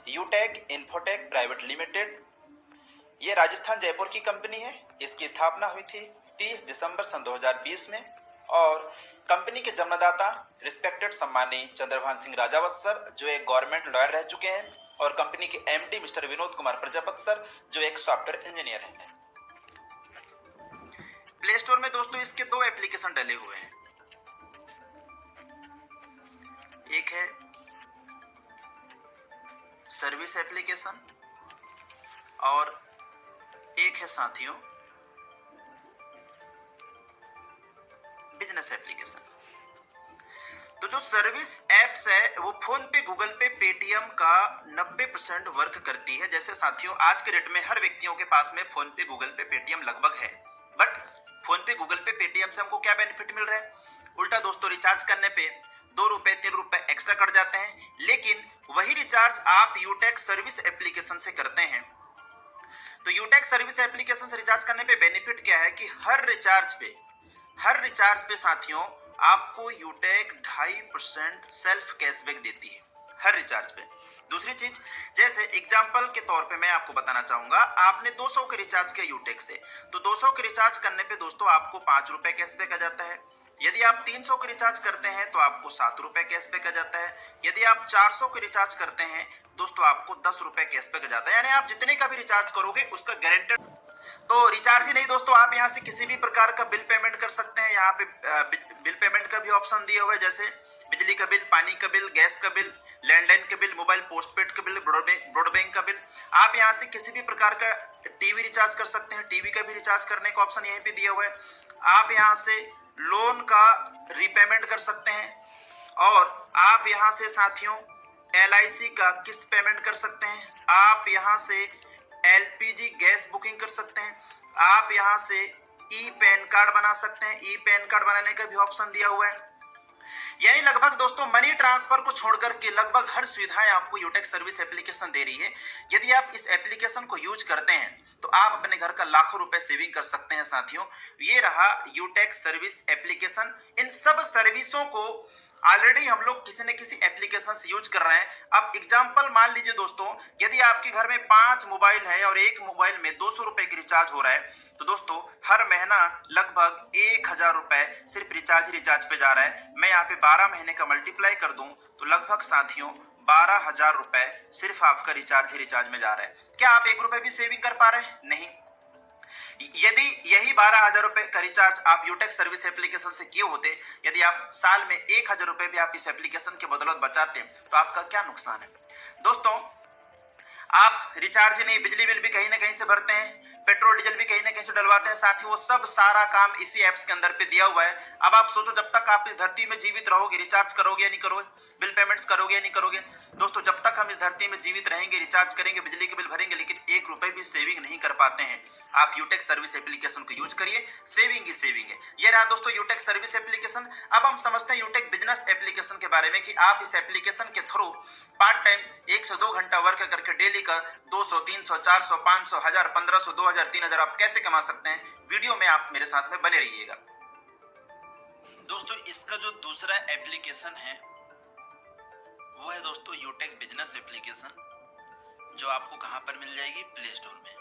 यूटेक infotech private limited. ये राजस्थान जयपुर की company है। इसकी स्थापना हुई थी 30 दिसंबर सन 2020 में और कंपनी के जन्मदाता रिस्पेक्टेड सम्मानी चंद्रभान सिंह राजावत सर, जो एक गवर्नमेंट लॉयर रह चुके हैं, और कंपनी के MD mister Vinod Kumar Prajapat sir, जो एक सॉफ्टवेयर इंजीनियर हैं। प्ले स्टोर में दोस्तों इसके दो एप्लीकेशन डले हुए हैं। एक है सर्विस एप्लीकेशन और एक है साथियों बिजनेस एप्लीकेशन। तो जो सर्विस एप्स है वो फोन पे, गूगल पे, पेटीएम का 90% वर्क करती है। जैसे साथियों आज के डेट में हर व्यक्तियों के पास में फोन पे, गूगल पे, पेटीएम लगभग है। बट फोन पे, गूगल पे, पेटीएम से हमको क्या बेनिफिट मिल रहा है? उल्टा दोस्तों रिचार्ज करने पे 2 रुपए 3 रुपए एक्स्ट्रा कट जाते हैं। लेकिन वही रिचार्ज आप यूटेक सर्विस एप्लीकेशन से करते हैं तो यूटेक सर्विस एप्लीकेशन से रिचार्ज करने पे बेनिफिट क्या है कि हर रिचार्ज पे साथियों आपको यूटेक 2.5% सेल्फ कैशबैक देती है हर रिचार्ज पे। दूसरी चीज, जैसे एग्जांपल के तौर पे मैं आपको बताना चाहूंगा, आपने 200 के रिचार्ज किया यूटेक से, तो 200 के रिचार्ज करने पे दोस्तों आपको 5 रुपए कैशबैक आ जाता है। यदि आप 300 के रिचार्ज करते हैं तो आपको 7 रुपए कैशबैक आ जाता है। यदि आप 400 के रिचार्ज करते हैं दोस्तों आपको 10 रुपए कैशबैक आ जाता है। यानी आप जितने का भी रिचार्ज करोगे उसका गारंटेड। तो रिचार्ज ही नहीं दोस्तों, आप यहाँ से किसी भी प्रकार का बिल पेमेंट कर सकते हैं। यहाँ पे बिल पेमेंट का भी ऑप्शन दिया हुआ है, जैसे बिजली का बिल, पानी का बिल, गैस का बिल, लैंडलाइन का बिल, मोबाइल पोस्टपेड का बिल, ब्रॉडबैंड का बिल। आप यहाँ से किसी भी प्रकार का टीवी रिचार्ज कर सकते हैं। टीवी का भी रिचार्ज करने का ऑप्शन यहीं पे दिया हुआ है। आप यहाँ से लोन का रीपेमेंट कर सकते हैं और आप यहाँ से साथियों LIC का किस्त पेमेंट कर सकते हैं। आप यहाँ से LPG गैस बुकिंग कर सकते हैं। आप यहाँ से ई पैन कार्ड बना सकते हैं। ई पैन कार्ड बनाने का भी ऑप्शन दिया हुआ है। यानी लगभग दोस्तों मनी ट्रांसफर को छोड़कर के लगभग हर सुविधाएं आपको यूटेक सर्विस एप्लीकेशन दे रही है। यदि आप इस एप्लीकेशन को यूज करते हैं तो आप अपने घर का लाखों रुपए सेविंग कर सकते हैं साथियों। ये रहा यूटेक सर्विस एप्लीकेशन। इन सब सर्विसों को ऑलरेडी हम लोग किसी न किसी एप्लीकेशन से यूज कर रहे हैं। अब एग्जांपल मान लीजिए दोस्तों, यदि आपके घर में 5 मोबाइल है और एक मोबाइल में 200 रुपए की रिचार्ज हो रहा है तो दोस्तों हर महीना लगभग 1000 रुपए सिर्फ रिचार्ज पे जा रहा है। मैं यहाँ पे 12 महीने का मल्टीप्लाई कर दूं तो लगभग साथियों 12,000 रुपए सिर्फ आपका रिचार्ज में जा रहा है। क्या आप 1 रुपए भी सेविंग कर पा रहे हैं? नहीं। यदि यही 12,000 रुपए का रिचार्ज आप यूटेक सर्विस एप्लीकेशन से किए होते, यदि आप साल में 1,000 रुपए भी आप इस एप्लीकेशन के बदौलत बचाते तो आपका क्या नुकसान है? दोस्तों आप रिचार्ज ही नहीं, बिजली बिल भी कहीं ना कहीं से भरते हैं, पेट्रोल डीजल भी कहीं ना कहीं से डलवाते हैं। साथ ही वो सब सारा काम इसी एप्स के अंदर पे दिया हुआ है। अब आप सोचो जब तक आप इस धरती में जीवित रहोगे रिचार्ज करोगे या नहीं करोगे, बिल पेमेंट्स करोगे या नहीं करोगे? दोस्तों जब तक हम इस धरती में जीवित रहेंगे रिचार्ज करेंगे, बिजली के बिल भरेंगे, लेकिन 1 रुपए भी सेविंग नहीं कर पाते हैं। आप यूटेक सर्विस एप्लीकेशन को यूज करिए, सेविंग ही सेविंग है। ये रहा दोस्तों यूटेक सर्विस एप्लीकेशन। अब हम समझते हैं यूटेक बिजनेस एप्लीकेशन के बारे में कि आप इस एप्लीकेशन के थ्रू पार्ट टाइम 1 से 2 घंटा वर्क करके डेली का 200, 300, 400, 500, 1000, 1500, 2000, 3000 आप कैसे कमा सकते हैं, वीडियो में आप मेरे साथ में बने रहिएगा। दोस्तों इसका जो दूसरा एप्लीकेशन है वो है दोस्तों यूटेक बिजनेस एप्लीकेशन, जो आपको कहां पर मिल जाएगी? प्ले स्टोर में।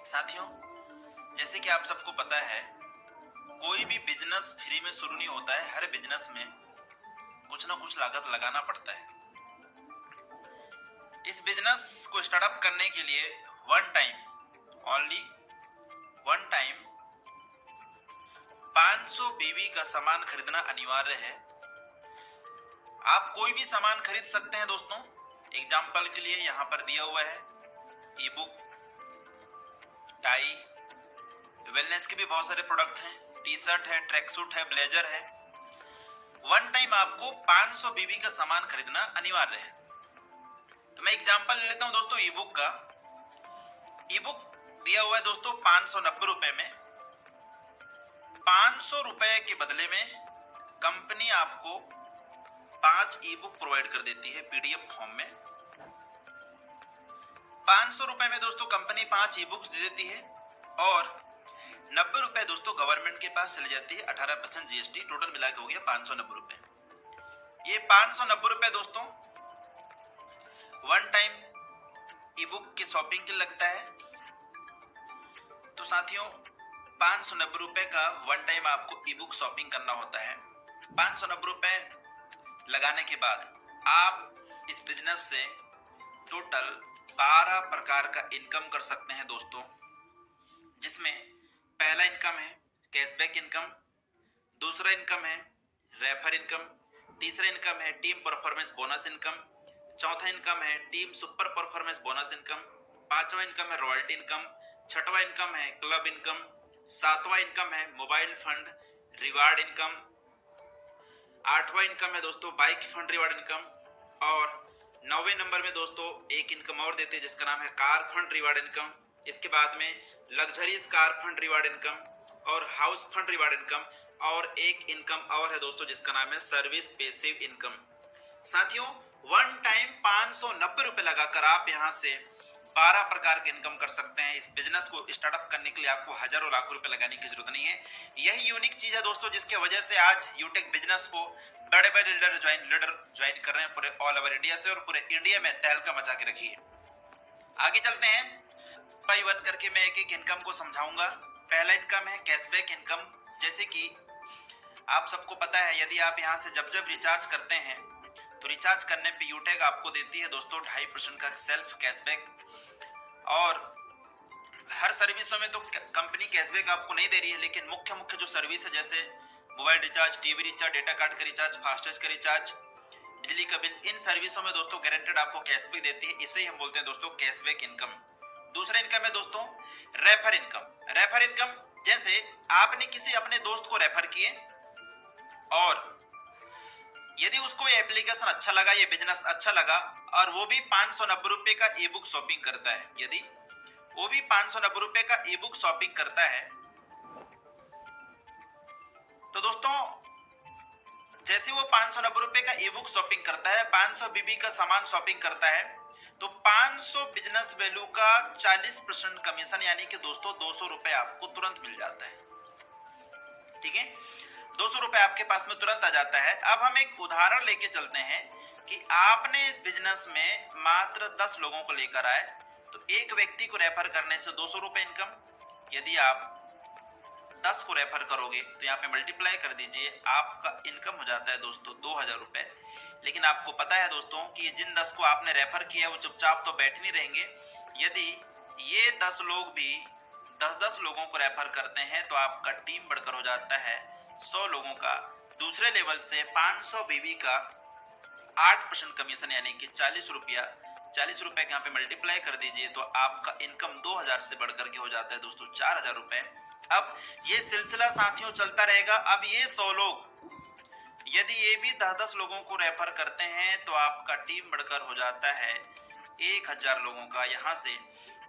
साथियों जैसे कि आप सबको पता है कोई भी बिजनेस फ्री में शुरू नहीं होता है। हर बिजनेस में कुछ ना कुछ लागत लगाना पड़ता है। इस बिजनेस को स्टार्टअप करने के लिए ओनली वन टाइम 500 बीवी का सामान खरीदना अनिवार्य है। आप कोई भी सामान खरीद सकते हैं दोस्तों। एग्जाम्पल के लिए यहाँ पर दिया हुआ है ई बुक, टाई, वेलनेस के भी बहुत सारे प्रोडक्ट हैं, टी शर्ट है, ट्रैक सूट है, ब्लेजर है। वन टाइम आपको 500 बीवी का सामान खरीदना अनिवार्य है। तो मैं एग्जांपल ले लेता हूं दोस्तों ई बुक का। ई बुक दिया हुआ है दोस्तों 590 रुपए में। 500 रुपए के बदले में कंपनी आपको 5 ई बुक प्रोवाइड कर देती है PDF फॉर्म में। 500 रुपए में दोस्तों कंपनी 5 ई बुक्स दे देती है और 90 रुपए दोस्तों गवर्नमेंट के पास चली जाती है। 18% GST, टोटल मिला के हो गया 590 रुपए। ये 590 रुपए दोस्तों वन टाइम ई बुक की शॉपिंग के लगता है। तो साथियों 590 रुपए का वन टाइम आपको ई बुक शॉपिंग करना होता है। 590 रुपए लगाने के बाद आप इस बिजनेस से टोटल 12 प्रकार का इनकम कर सकते हैं दोस्तों, जिसमें पहला इनकम है कैशबैक इनकम, दूसरा इनकम है रेफर इनकम, तीसरा इनकम है टीम परफॉर्मेंस बोनस इनकम, चौथा इनकम है team super performance bonus income, पांचवा इनकम है रॉयल्टी इनकम, छठवां इनकम है क्लब इनकम, सातवां इनकम है मोबाइल फंड रिवार्ड इनकम, आठवां इनकम है दोस्तों बाइक फंड रिवार्ड इनकम, और 9वें नंबर में दोस्तों एक इनकम और देते हैं जिसका नाम है कार फंड रिवार्ड इनकम। इसके बाद में luxuries car fund reward income और हाउस फंड रिवार्ड इनकम, और एक इनकम और है दोस्तों जिसका नाम है सर्विस पेसिव इनकम। साथियों वन टाइम 590 रुपए लगाकर आप यहां से 12 प्रकार के इनकम कर सकते हैं। इस बिजनेस को स्टार्टअप करने के लिए आपको हजारों लाखों रुपए लगाने की जरूरत नहीं है। यही यूनिक चीज है दोस्तों जिसकी वजह से आज यूटेक बिजनेस को बड़े बड़े लीडर ज्वाइन कर रहे हैं पूरे ऑल ओवर इंडिया से, और पूरे इंडिया में तहलका मचा के रखी है। आगे चलते हैं, बाई वन करके मैं एक एक इनकम को समझाऊंगा। पहला इनकम है कैशबैक इनकम। जैसे कि आप सबको पता है यदि आप यहाँ से जब जब रिचार्ज करते हैं तो रिचार्ज करने पे यूटेक आपको देती है दोस्तों 2.5% का सेल्फ कैशबैक, और हर सर्विसों में तो कंपनी कैशबैक आपको नहीं दे रही है, लेकिन मुख्य मुख्य जो सर्विस है जैसे mobile recharge, TV recharge, data card का रिचार्ज, फास्टैग का रिचार्ज, बिजली का बिल, इन सर्विसों में दोस्तों गारंटेड आपको कैशबैक देती है। इसे ही हम बोलते हैं दोस्तों कैशबैक इनकम। दूसरा इनकम है दोस्तों रेफर इनकम। रेफर इनकम जैसे आपने किसी अपने दोस्त को रेफर किए और यदि उसको ये एप्लीकेशन अच्छा लगा, ये बिजनेस अच्छा लगा, और वो भी 590 रुपए का ई बुक शॉपिंग करता है, यदि वो भी 590 रुपए का ई बुक शॉपिंग करता है, तो दोस्तों जैसे वो 590 रुपए का ई बुक शॉपिंग करता है, 500 बीबी का सामान शॉपिंग करता है, तो 500 बिजनेस वैल्यू का 40% कमीशन यानी कि दोस्तों 200 रुपए आपको तुरंत मिल जाता है। ठीक है, 200 रुपए आपके पास में तुरंत आ जाता है। अब हम एक उदाहरण लेके चलते हैं कि आपने इस बिजनेस में मात्र 10 लोगों को लेकर आए, तो एक व्यक्ति को रेफर करने से 200 रुपए इनकम। यदि आप 10 को रेफर करोगे तो यहाँ पे मल्टीप्लाई कर दीजिए, आपका इनकम हो जाता है दोस्तों 2000 रुपए। लेकिन आपको पता है दोस्तों कि जिन 10 को आपने रेफर किया वो चुपचाप तो बैठ नहीं रहेंगे। यदि ये 10 लोग भी 10-10 लोगों को रेफर करते हैं तो आपका टीम बढ़कर हो जाता है 100 लोगों का। दूसरे लेवल से 500 बीवी का 8% कमीशन यानी कि 40 रुपया, 40 रुपए यहाँ पे मल्टीप्लाई कर दीजिए तो आपका इनकम 2000 से बढ़कर के हो जाता है दोस्तों 4000 रुपए। अब ये सिलसिला साथियों चलता रहेगा। अब ये 100 लोग यदि ये भी 10-10 लोगों को रेफर करते हैं तो आपका टीम बढ़कर हो जाता है 1000 लोगों का। यहाँ से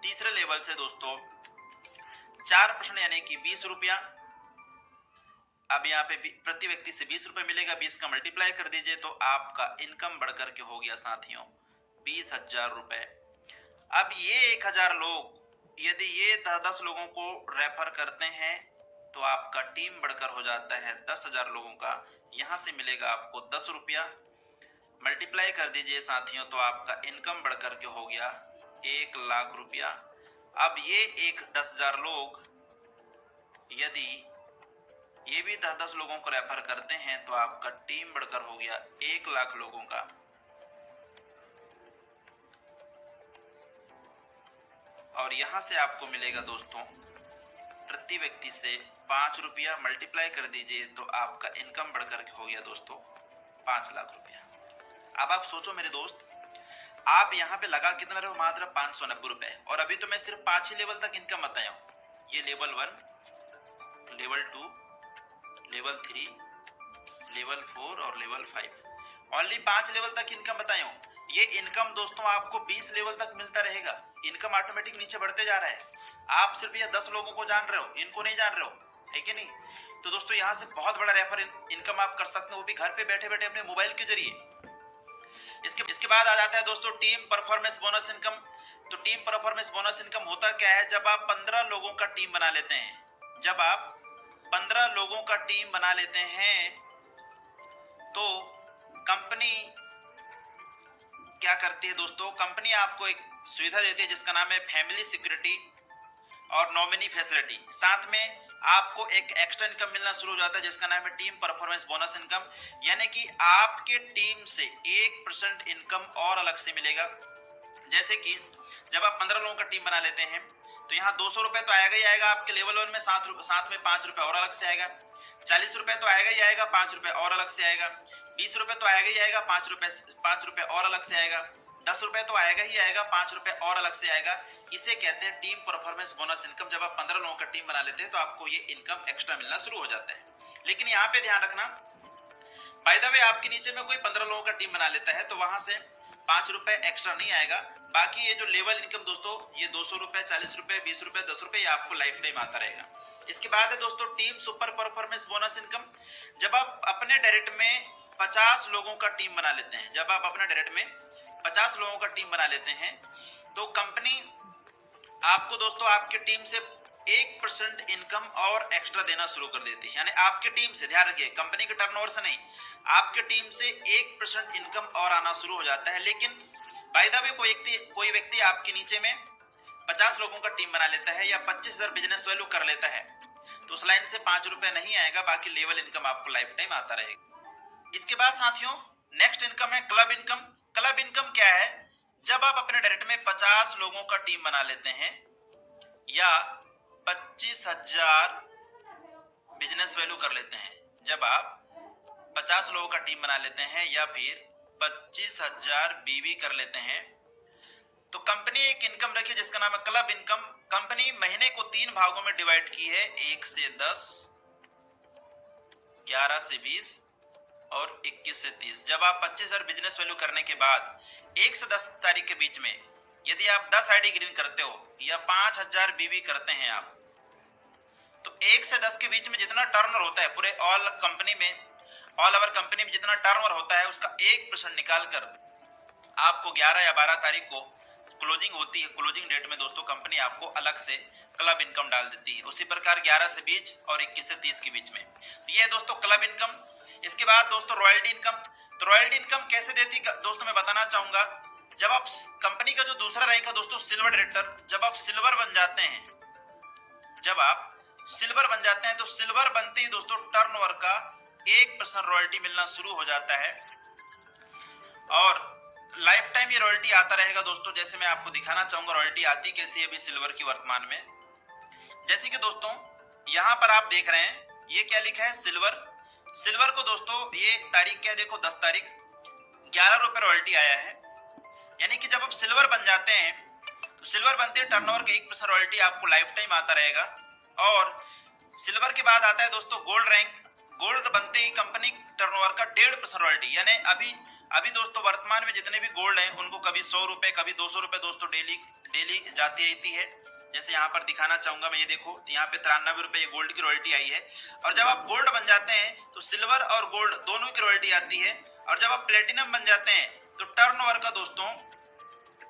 तीसरे लेवल से दोस्तों 4% यानी कि 20 रुपया। अब यहाँ पे प्रति व्यक्ति से 20 रुपए मिलेगा, 20 का मल्टीप्लाई कर दीजिए तो आपका इनकम बढ़कर के हो गया साथियों 20,000 रुपए। अब ये 1000 लोग यदि ये 10-10 लोगों को रेफर करते हैं तो आपका टीम बढ़कर हो जाता है 10,000 लोगों का। यहाँ से मिलेगा आपको 10 रुपया, मल्टीप्लाई कर दीजिए साथियों तो आपका इनकम बढ़कर के हो गया 1 लाख रुपया। अब ये 10,000 लोग यदि ये भी 10-10 लोगों को रेफर करते हैं तो आपका टीम बढ़कर हो गया 1 लाख लोगों का। और यहां से आपको मिलेगा दोस्तों प्रति व्यक्ति से 5 रुपया, मल्टीप्लाई कर दीजिए तो आपका इनकम बढ़कर हो गया दोस्तों 5 लाख रुपया। अब आप सोचो मेरे दोस्त, आप यहाँ पे लगा कितना रहे हो? मात्र 590 रुपए। और अभी तो मैं सिर्फ 5 ही लेवल तक इनकम बताया हूँ। ये लेवल 1, लेवल 2, लेवल 3, लेवल 4 और लेवल 5, ओनली 5 लेवल तक इनकम बताया हूँ। ये इनकम दोस्तों आपको 20 लेवल तक मिलता रहेगा। इनकम ऑटोमेटिक नीचे बढ़ते जा रहा है। आप सिर्फ ये 10 लोगों को जान रहे हो, इनको नहीं जान रहे हो, है कि नहीं? तो दोस्तों यहाँ से बहुत बड़ा रेफर इनकम आप कर सकते हो, वो भी घर पे बैठे बैठे अपने मोबाइल के जरिए। इसके बाद आ जाता है दोस्तों टीम परफॉर्मेंस बोनस इनकम। तो टीम परफॉर्मेंस बोनस इनकम होता क्या है? जब आप 15 लोगों का टीम बना लेते हैं, जब आप 15 लोगों का टीम बना लेते हैं तो कंपनी क्या करती है दोस्तों, कंपनी आपको एक सुविधा देती है जिसका नाम है फैमिली सिक्योरिटी और नॉमिनी फैसिलिटी। साथ में आपको एक एक्स्ट्रा इनकम मिलना शुरू हो जाता है जिसका नाम है टीम परफॉर्मेंस बोनस इनकम, यानी कि आपके टीम से 1% इनकम और अलग से मिलेगा। जैसे कि जब आप 15 लोगों का टीम बना लेते हैं तो यहाँ 200 रुपये तो आएगा ही आएगा आपके लेवल 1 में, साथ में 5 रुपये और अलग से आएगा। 40 रुपये तो आएगा ही आएगा, 5 रुपये और अलग से आएगा। 20 रुपये तो आएगा ही आएगा, 5 रुपये और अलग से आएगा। 10 रुपये तो आएगा ही आएगा, 5 रुपये और अलग से आएगा। इसे कहते हैं टीम परफॉर्मेंस बोनस इनकम। जब आप 15 लोगों का टीम बना लेते हैं तो आपको ये इनकम एक्स्ट्रा मिलना शुरू हो जाता है। लेकिन यहाँ पे ध्यान रखना, बाय द वे आपके नीचे में कोई 15 लोगों का टीम बना लेता है तो वहां से 5 रुपए एक्स्ट्रा नहीं आएगा। बाकी ये जो लेवल इनकम दोस्तों, ये 200 रुपए, 40 रुपए, 20 रुपए, 10 रुपए, ये आपको लाइफ टाइम आता रहेगा। इसके बाद है दोस्तों team super performance bonus income. जब आप अपने डायरेक्ट में 50 लोगों का टीम बना लेते हैं, जब आप अपने डायरेक्ट में 50 लोगों का टीम बना लेते हैं तो कंपनी आपको दोस्तों आपके टीम से 1% इनकम और एक्स्ट्रा देना शुरू कर देती है। यानी आपके टीम से, ध्यान रखिए, कंपनी के टर्नओवर से नहीं, आपके टीम से 1% इनकम और आना शुरू हो जाता है। लेकिन बाय द वे कोई व्यक्ति आपके नीचे में 50 लोगों का टीम बना लेता है या 25,000 बिजनेस वैल्यू कर लेता है तो उस लाइन से 5 रुपए नहीं आएगा, बाकी लेवल इनकम आपको लाइफ टाइम आता रहेगा। इसके बाद साथियों नेक्स्ट इनकम है क्लब इनकम। क्लब इनकम क्या है, जब आप अपने डायरेक्ट में 50 लोगों का टीम बना लेते हैं या 25,000 बिजनेस वैल्यू कर लेते हैं, जब आप 50 लोगों का टीम बना लेते हैं या फिर 25,000 बीवी कर लेते हैं तो कंपनी एक इनकम रखी है जिसका नाम है क्लब इनकम। कंपनी महीने को 3 भागों में डिवाइड की है, 1 से 10, 11 से 20 और 21 से 30। जब आप 25,000 बिजनेस वैल्यू करने के बाद 1 से 10 तारीख के बीच में यदि आप 10 आईडी ग्रीन करते हो या 5,000 बीवी करते हैं आप, तो 1 से 10 के बीच में जितना टर्नओवर होता है पूरे ऑल ओवर कंपनी में जितना टर्नओवर होता है उसका 1% निकाल कर आपको 11 या 12 तारीख को क्लोजिंग होती है, क्लोजिंग डेट में दोस्तों कंपनी आपको अलग से क्लब इनकम डाल देती है। उसी प्रकार 11 से 20 और 21 से 30 के बीच में, तो ये है दोस्तों क्लब इनकम। इसके बाद दोस्तों रॉयल्टी इनकम। तो रॉयल्टी इनकम कैसे देती दोस्तों मैं बताना चाहूंगा। जब आप कंपनी का जो दूसरा रैंक है दोस्तों सिल्वर डायरेक्टर, जब आप सिल्वर बन जाते हैं, जब आप सिल्वर बन जाते हैं तो सिल्वर बनते ही दोस्तों टर्नओवर का 1% रॉयल्टी मिलना शुरू हो जाता है और लाइफ टाइम ये रॉयल्टी आता रहेगा दोस्तों। जैसे मैं आपको दिखाना चाहूंगा रॉयल्टी आती कैसी है अभी सिल्वर की वर्तमान में। जैसे कि दोस्तों यहाँ पर आप देख रहे हैं ये क्या लिखा है सिल्वर। सिल्वर को दोस्तों ये तारीख क्या देखो 10 तारीख 11 रुपए रॉयल्टी आया है। यानी कि जब आप सिल्वर बन जाते हैं तो सिल्वर बनते हैं टर्नओवर का 1% रॉयल्टी आपको लाइफ टाइम आता रहेगा। और सिल्वर के बाद आता है दोस्तों गोल्ड रैंक। गोल्ड बनते ही कंपनी टर्नओवर का 1.5% रॉयल्टी। यानी अभी दोस्तों वर्तमान में जितने भी गोल्ड हैं उनको कभी 100 रुपए कभी 200 रुपए दोस्तों डेली जाती रहती है। जैसे यहाँ पर दिखाना चाहूंगा मैं, ये देखो यहाँ पे 93 रुपए ये गोल्ड की रॉयल्टी आई है। और जब आप गोल्ड बन जाते हैं तो सिल्वर और गोल्ड दोनों की रॉयल्टी आती है। और जब आप प्लेटिनम बन जाते हैं तो टर्नओवर का दोस्तों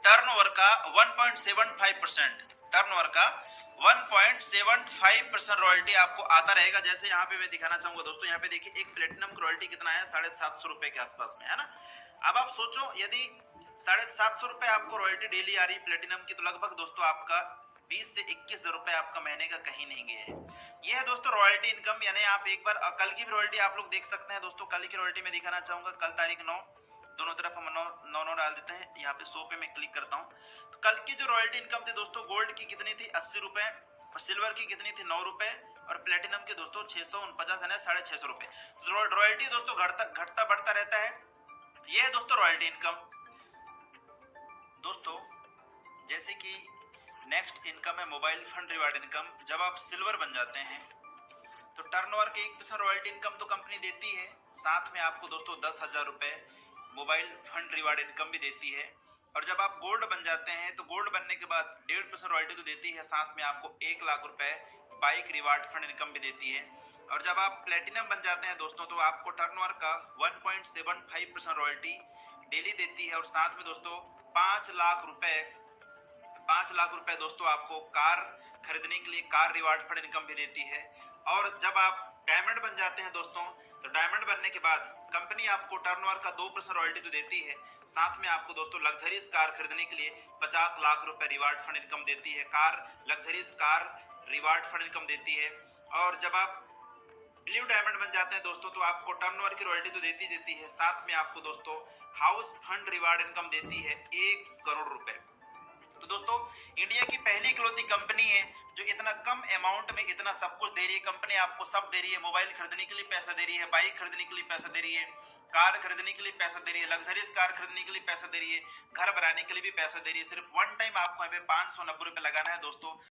1.75%, टर्नओवर का 1.75% रॉयल्टी आपको आता रहेगा। जैसे यहाँ पे मैं दिखाना चाहूंगा दोस्तों, यहाँ पे देखिए एक प्लेटिनम की रॉयल्टी कितना है 750 रुपए के आसपास में, है ना। अब आप सोचो यदि 750 रुपए आपको रॉयल्टी डेली आ रही प्लेटिनम की तो लगभग दोस्तों आपका 20 से 21 रुपए आपका महीने का कहीं नहीं गया है। ये है दोस्तों रॉयल्टी इनकम। यानी आप एक बार कल की भी रॉयल्टी आप लोग देख सकते हैं दोस्तों। कल की रॉयल्टी में दिखाना चाहूंगा, कल तारीख 9, दोनों तरफ हम 9 डाल देते हैं। यहाँ पे 100 पे मैं क्लिक करता हूँ तो कल की जो रॉयल्टी इनकम थी दोस्तों गोल्ड की कितनी थी 80 रुपए और सिल्वर की कितनी थी 9 रुपए और प्लेटिनम की दोस्तों 649 यानी 650 रुपए। तो रॉयल्टी दोस्तों घटता बढ़ता रहता है। ये है दोस्तों रॉयल्टी इनकम। दोस्तों जैसे कि नेक्स्ट इनकम है मोबाइल फंड रिवार्ड इनकम। जब आप सिल्वर बन जाते हैं तो टर्नओवर के 1% रॉयल्टी इनकम तो कंपनी देती है, साथ में आपको दोस्तों 10,000 रुपए मोबाइल फंड रिवार्ड इनकम भी देती है। और जब आप गोल्ड बन जाते हैं तो गोल्ड बनने के बाद 1.5% रॉयल्टी तो देती है, साथ में आपको 1 लाख रुपए बाइक रिवार्ड फंड इनकम भी देती है। और जब आप प्लेटिनम बन जाते हैं दोस्तों तो आपको टर्नओवर का 1.75% रॉयल्टी डेली देती है और साथ में दोस्तों 5 लाख रुपए दोस्तों आपको कार खरीदने के लिए कार रिवार्ड फंड इनकम भी देती है। और जब आप डायमंड बन जाते हैं दोस्तों तो डायमंड बनने के बाद कंपनी आपको टर्नओवर का 2% रॉयल्टी तो देती है, साथ में आपको दोस्तों लग्जरीज कार खरीदने के लिए 50 लाख रुपए रिवार्ड फंड इनकम देती है, luxuries car reward fund income देती है। और जब आप ब्लू डायमंड बन जाते हैं दोस्तों, तो आपको टर्नओवर की रॉयल्टी तो देती है, साथ में आपको दोस्तों हाउस फंड रिवार्ड इनकम देती है 1 करोड़ रुपए। तो दोस्तों इंडिया की पहली इकलौती कंपनी है जो इतना कम अमाउंट में इतना सब कुछ दे रही है। कंपनी आपको सब दे रही है, मोबाइल खरीदने के लिए पैसा दे रही है, बाइक खरीदने के लिए पैसा दे रही है, कार खरीदने के लिए पैसा दे रही है, लग्जरियस कार खरीदने के लिए पैसा दे रही है, घर बनाने के लिए भी पैसा दे रही है। सिर्फ वन टाइम आपको यहाँ पे 590 रुपए लगाना है दोस्तों।